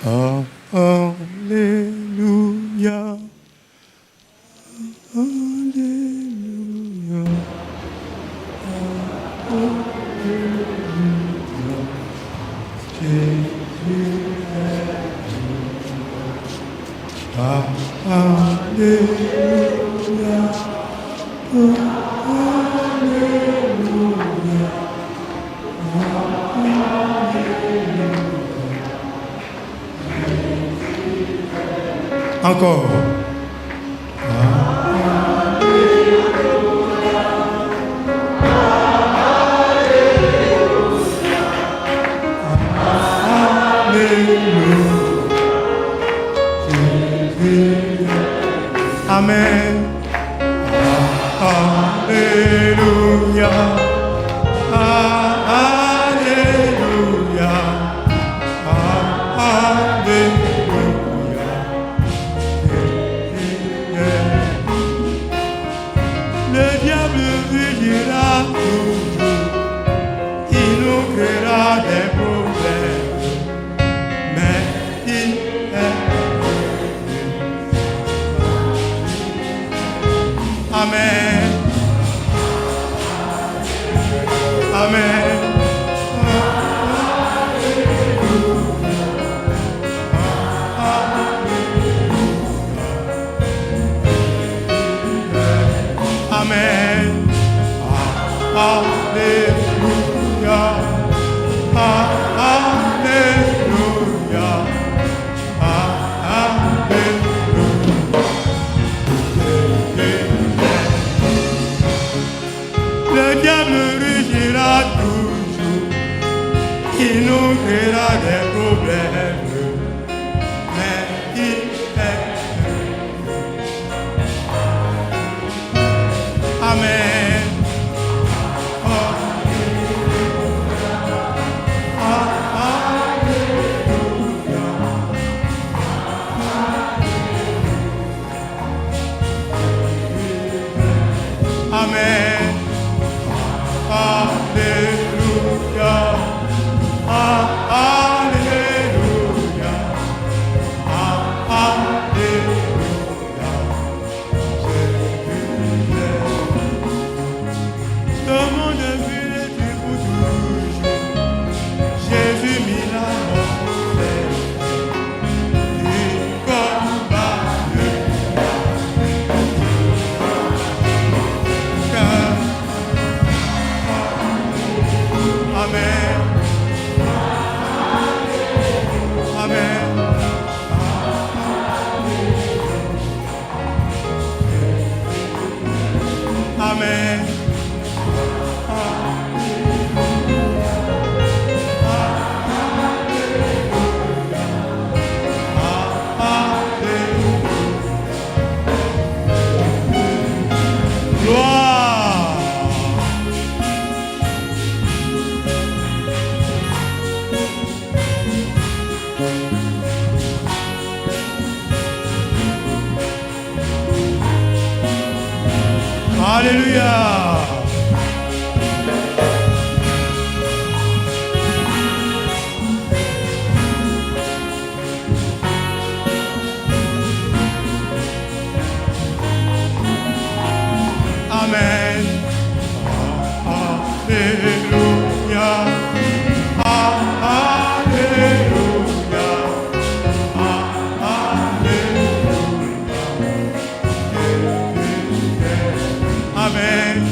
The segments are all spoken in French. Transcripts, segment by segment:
Alléluia. Alléluia. Alléluia. Jésus est Alléluia. Encore. Amen. Alléluia. Alléluia. Alléluia. Le diable fugira toujours, il nous créera des problèmes, mais il est. Amen. Amen. Amen. Alléluia. Alléluia. Le diable rugira toujours, il nous créera des problèmes, mais il est. Amen. Amen. Alléluia. Alléluia. Alléluia. Le monde vit les Dieu pour toujours. Jésus mit la mort pour faire. Il combat le cœur. Amen. Amen. Amen. Gloire. Alléluia. Amen. Alléluia. Alléluia. Alléluia. Amen.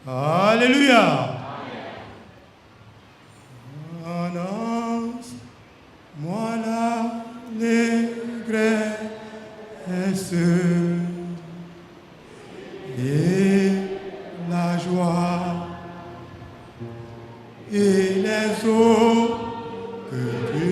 Alléluia. Annonce-moi l'allégresse et la joie et les eaux que tu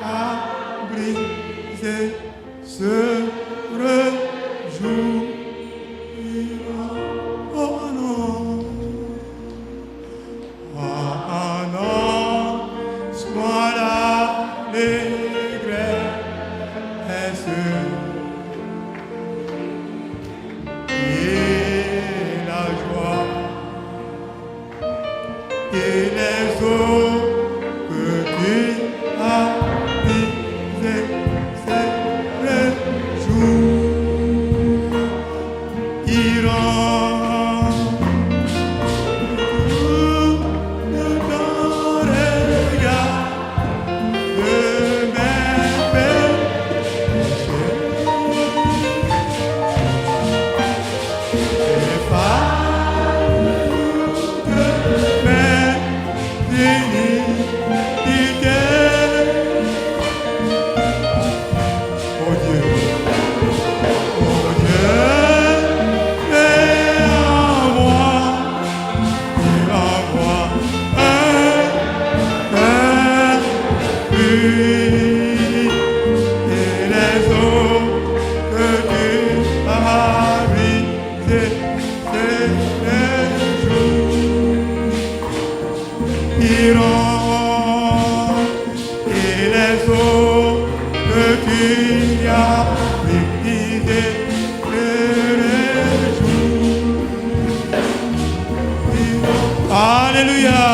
as brisées se réjouiront. Oh non. et les eaux que tu as brisées se réjouiront. Tout le temps regarde de mes péchés. Et les eaux que tu as brisées se réjouiront. Alléluia.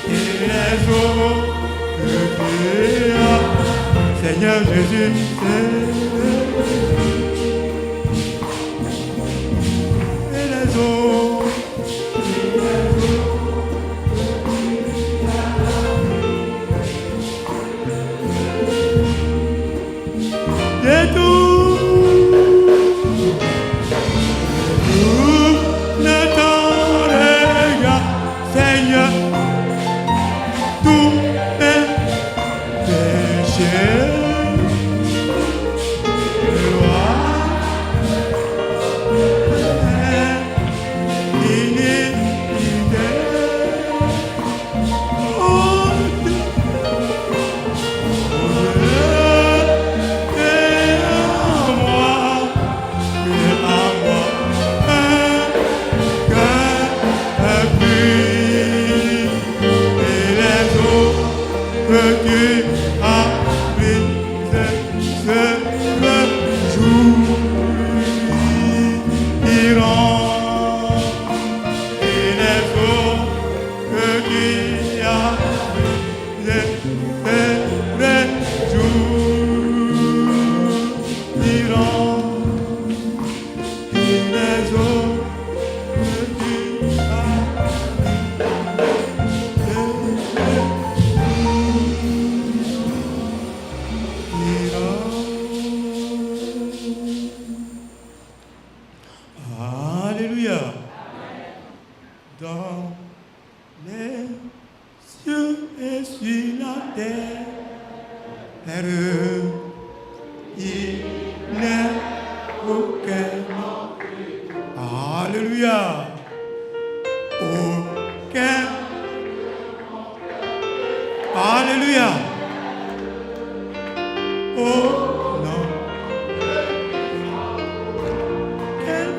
Et les eaux que tu as, Seigneur Jésus, et les eaux de tout le temps regarde, Seigneur, tous mes péchés. Que tu as brisé se réjouiront. Et les eaux que tu as brisé se réjouiront. Et les eaux que tu as Alléluia. Dans les cieux et sur la terre, il n'est aucun. Alléluia. Aucun. Alléluia. Oh non. Quel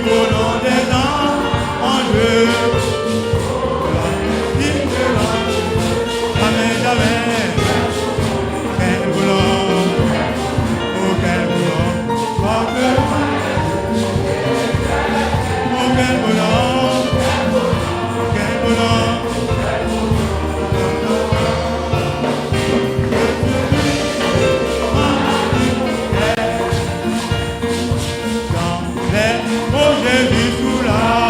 au nom des anges. Amen, amen. Quel boulot, oh quel boulot, oh quel boulot, quel boulot. Oh Jésus sous la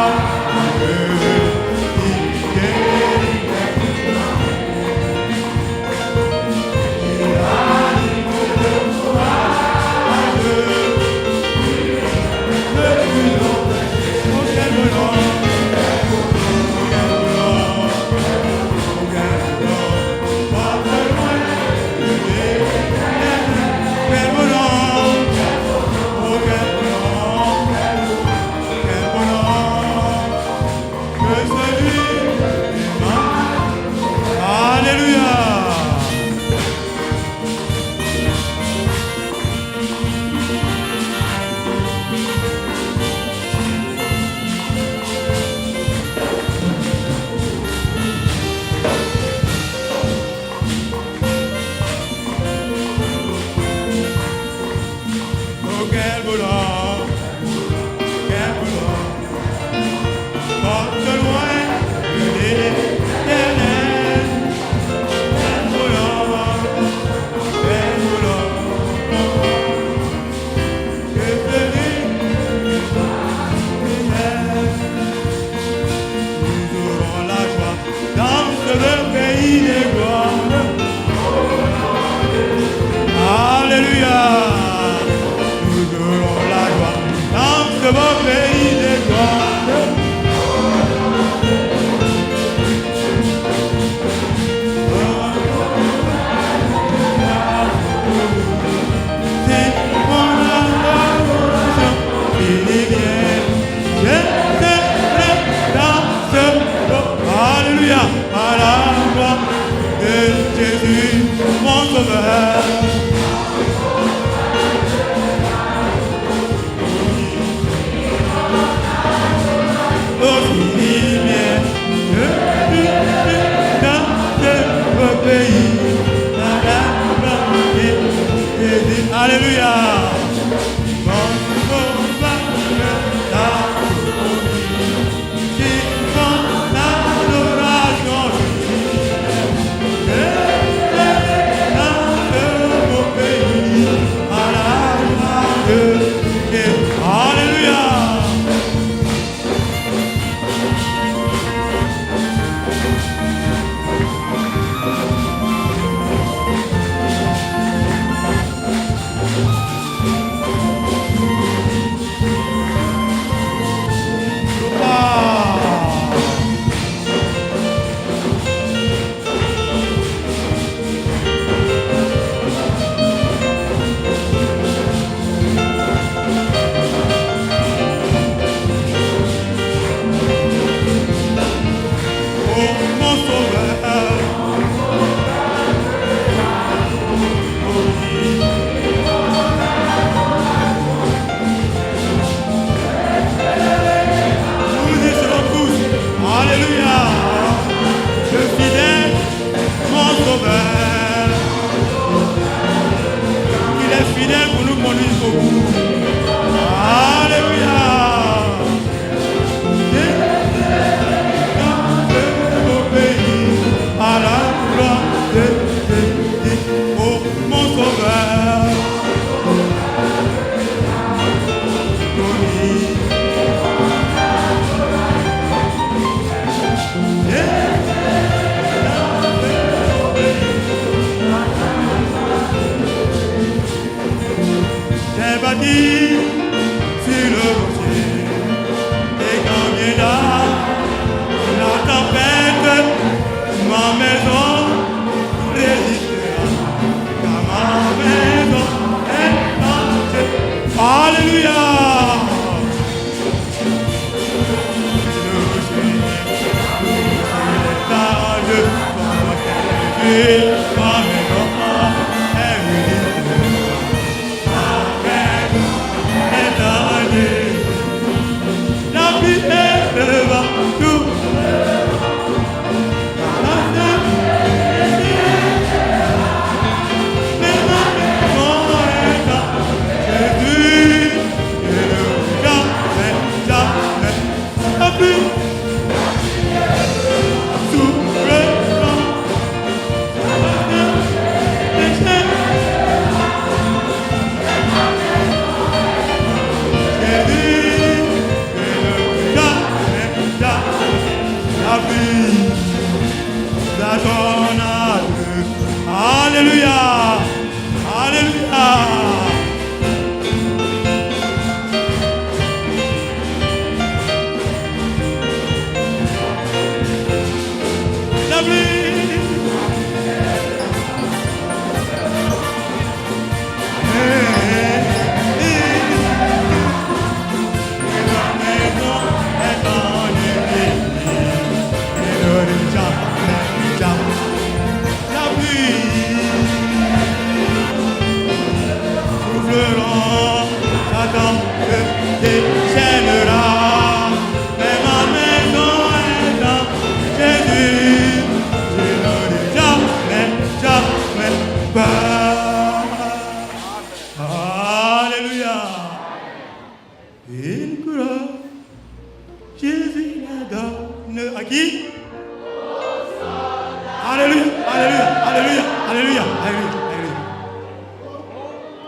Alléluia.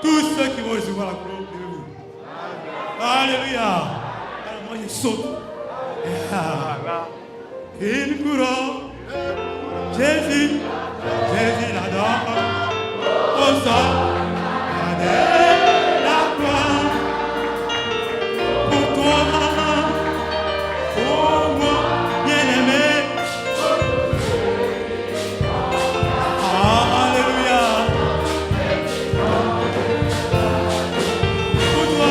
Tous ceux qui vont recevoir la couronne, levez-vous. Alléluia. Alors moi je saute. Une couronne. Jésus l'adore. Au sol. La croix. Pour toi. Pour moi. Bien-aimé. Alléluia. Pour toi.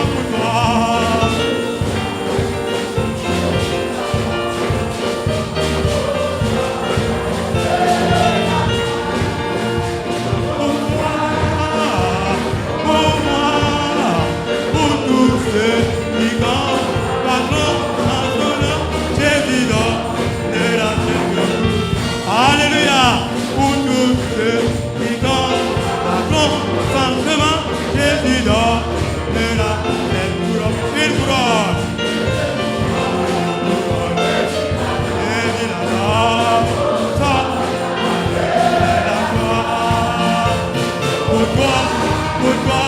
Alléluia, pour tous ceux qui comptent, patron, sans chemin, Jésus donne la tête couronne, une couronne. Jésus la donne, ça, la gloire. Pour toi, pour moi,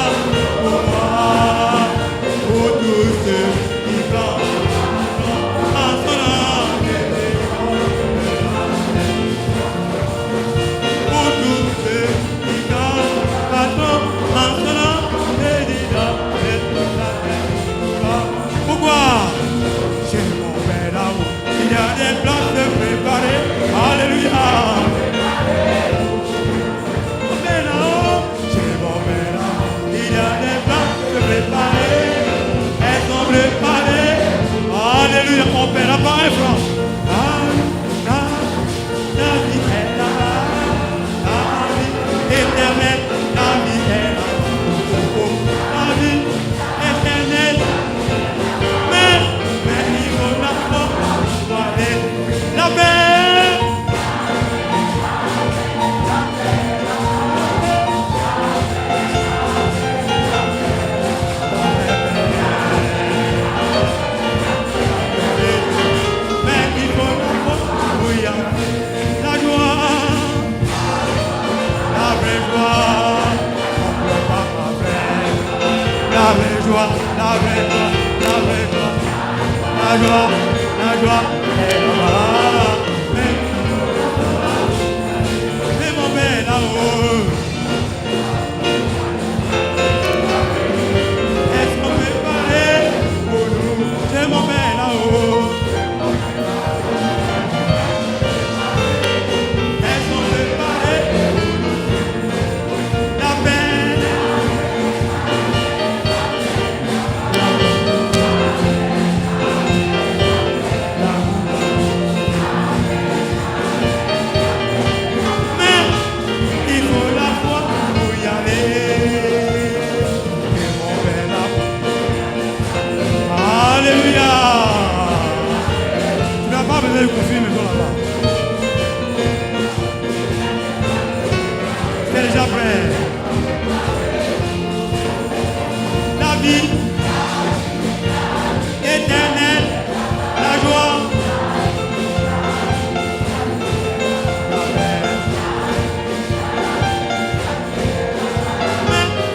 pour tous ceux qui comptent, en son nom. Pourquoi? J'ai mon père là-haut, il y a des places de préparer. Alléluia. Mon père là-haut, j'ai mon père là-haut, il y a des places de préparer. Elles sont préparées. Alléluia. Mon père n'a pas un franc. La vie est là-bas. La vie éternelle. La vie est là-bas. La vie éternelle. Mais il faut la foi. La paix. Mais il faut la foi. Oui, la joie. La vraie joie. La vraie joie, la vraie joie, la vraie joie, la joie est là-bas. C'est mon père là-haut. Elles sont préparées pour nous. C'est mon père là-haut. Elles sont préparées pour nous. La paix. Alléluia. Tu n'as pas besoin de construire une maison là-bas. C'est déjà prêt. La vie éternelle, la joie.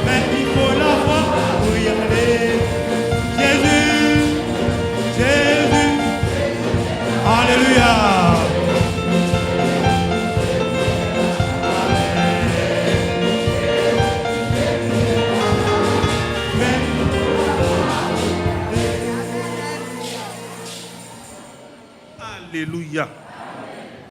Mais il faut la foi pour y aller. Jésus. Alléluia. Alléluia.